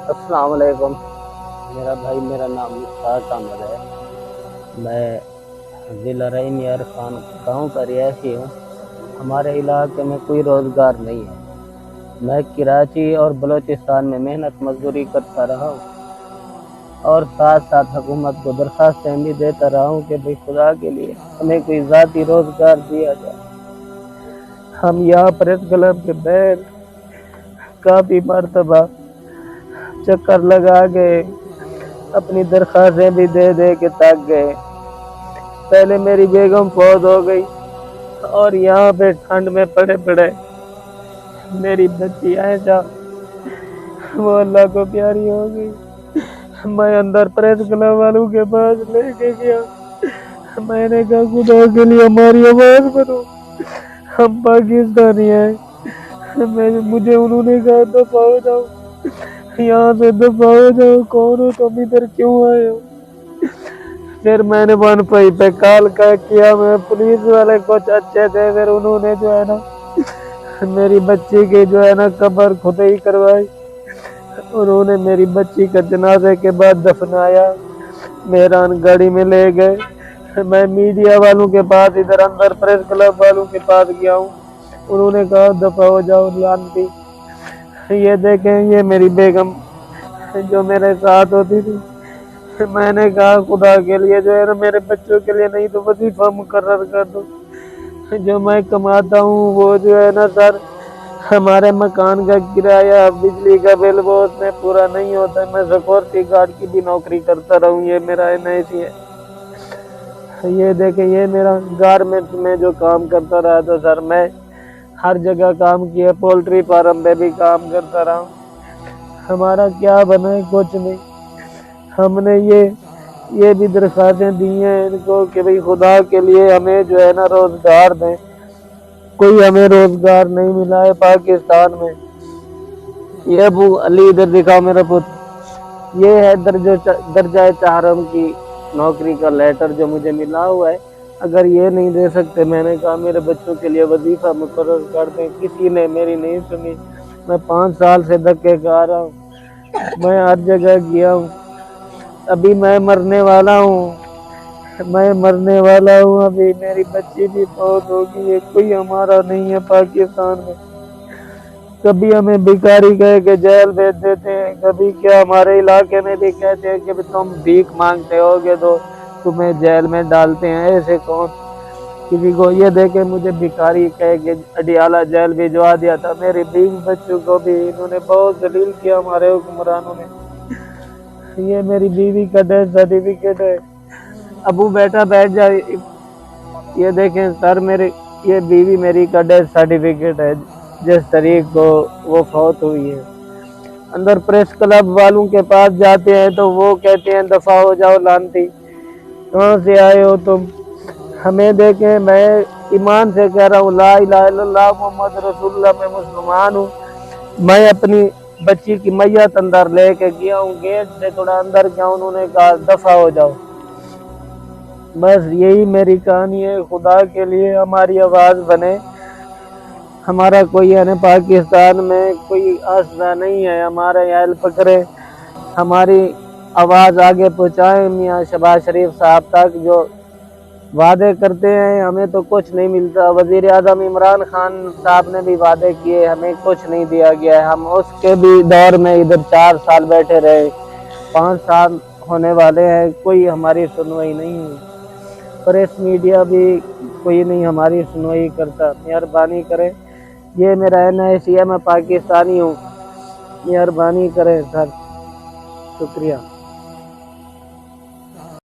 السلام علیکم۔ میرا نام مشتاق احمد ہے۔ میں ضلع رحیم یار خان گاؤں کا رہائشی ہوں۔ ہمارے علاقے میں کوئی روزگار نہیں ہے۔ میں کراچی اور بلوچستان میں محنت مزدوری کرتا رہا ہوں اور ساتھ ساتھ حکومت کو درخواستیں بھی دیتا رہا ہوں کہ بھئی خدا کے لیے ہمیں کوئی ذاتی روزگار دیا جائے۔ ہم یہاں پریس کلب کے بیل کافی مرتبہ چکر لگا گئے، اپنی درخواستیں بھی دے کے تک گئے۔ پہلے میری بیگم فوت ہو گئی اور یہاں پہ ٹھنڈ میں پڑے میری بچی عائشہ وہ اللہ کو پیاری ہو گئی۔ میں اندر پریس کلب والوں کے پاس لے کے گیا، میں نے کہا خدا کے لیے ہماری آواز بنو، ہم پاکستانی ہیں۔ مجھے انہوں نے کہا دفعہ ہو جاؤ، یہاں سے دفعہ ہو جاؤ، کون ہو تم، ادھر کیوں آئے ہو؟ پھر میں نے 1 پہ کال کیا، میں پولیس والے کچھ اچھے تھے، پھر انہوں نے جو ہے نا میری بچی کی جو ہے نا قبر کھدائی کروائی، انہوں نے میری بچی کا جنازے کے بعد دفنایا، میران گاڑی میں لے گئے۔ میں میڈیا والوں کے پاس ادھر اندر پریس کلب والوں کے پاس گیا ہوں، انہوں نے کہا دفعہ ہو جاؤ لانتی۔ یہ دیکھیں یہ میری بیگم جو میرے ساتھ ہوتی تھی، میں نے کہا خدا کے لیے جو ہے نا میرے بچوں کے لیے نہیں تو وظیفہ مقرر کر دو۔ جو میں کماتا ہوں وہ جو ہے نا سر ہمارے مکان کا کرایہ، بجلی کا بل وہ اس میں پورا نہیں ہوتا۔ میں سیکورٹی گارڈ کی بھی نوکری کرتا رہا ہوں، یہ میرا NIC ہے۔ یہ دیکھیں یہ میرا گارمنٹ میں جو کام کرتا رہا تو سر میں ہر جگہ کام کیا، پولٹری فارم پہ بھی کام کرتا رہا ہوں۔ ہمارا کیا بنا ہے؟ کچھ نہیں۔ ہم نے یہ بھی درخواستیں دی ہیں ان کو کہ بھئی خدا کے لیے ہمیں جو ہے نا روزگار دیں، کوئی ہمیں روزگار نہیں ملا ہے پاکستان میں۔ یہ ابو علی ادھر دکھاؤ میرا پت، یہ ہے درجہ 4 کی نوکری کا لیٹر جو مجھے ملا ہوا ہے، اگر یہ نہیں دے سکتے، میں نے کہا میرے بچوں کے لیے وظیفہ مقرر کر دیں، کسی نے میری نہیں سنی۔ میں 5 سال سے دھکے کھا رہا ہوں، میں ہر جگہ گیا ہوں، ابھی میں مرنے والا ہوں، ابھی میری بچی بھی فوت ہوگی، یہ کوئی ہمارا نہیں ہے پاکستان میں۔ کبھی ہمیں بھکاری کہہ کے جیل بھیج دیتے ہیں، کبھی کیا ہمارے علاقے میں بھی کہتے ہیں کہ تم بھیک مانگتے ہوگے تو تمہیں جیل میں ڈالتے ہیں، ایسے کون کسی کو؟ یہ دیکھے مجھے بھکاری کہہ کے اڈیالہ جیل بھجوا دیا تھا، میری بیوی بچوں کو بھی انہوں نے بہت ذلیل کیا ہمارے حکمرانوں نے۔ یہ میری بیوی کا ڈیتھ سرٹیفکیٹ ہے، ابو بیٹا بیٹھ جائے، یہ دیکھیں سر یہ بیوی میری کا ڈیتھ سرٹیفکیٹ ہے جس تاریخ کو وہ فوت ہوئی ہے۔ اندر پریس کلب والوں کے پاس جاتے ہیں تو وہ کہتے ہیں دفعہ ہو جاؤ لانتی، کہاں سے آئے ہو تم؟ ہمیں دیکھیں، میں ایمان سے کہہ رہا ہوں لا الہ الا اللہ محمد رسول اللہ، میں مسلمان ہوں۔ میں اپنی بچی کی میت اندر لے کے گیا ہوں، گیٹ سے تھوڑا اندر گیا، انہوں نے کہا دفعہ ہو جاؤ۔ بس یہی میری کہانی ہے، خدا کے لیے ہماری آواز بنے۔ ہمارا کوئی ہے نا پاکستان میں کوئی آسرا نہیں ہے، ہمارا ہیلپ کرے، ہماری آواز آگے پہنچائیں میاں شہباز شریف صاحب تک، جو وعدے کرتے ہیں ہمیں تو کچھ نہیں ملتا۔ وزیر اعظم عمران خان صاحب نے بھی وعدے کیے، ہمیں کچھ نہیں دیا گیا ہے، ہم اس کے بھی دور میں ادھر 4 سال بیٹھے رہے، 5 سال ہونے والے ہیں، کوئی ہماری سنوائی نہیں ہوئی۔ پریس میڈیا بھی کوئی نہیں ہماری سنوائی کرتا، مہربانی کریں، یہ میرا NIC ہے، میں پاکستانی ہوں، مہربانی کریں سر، شکریہ۔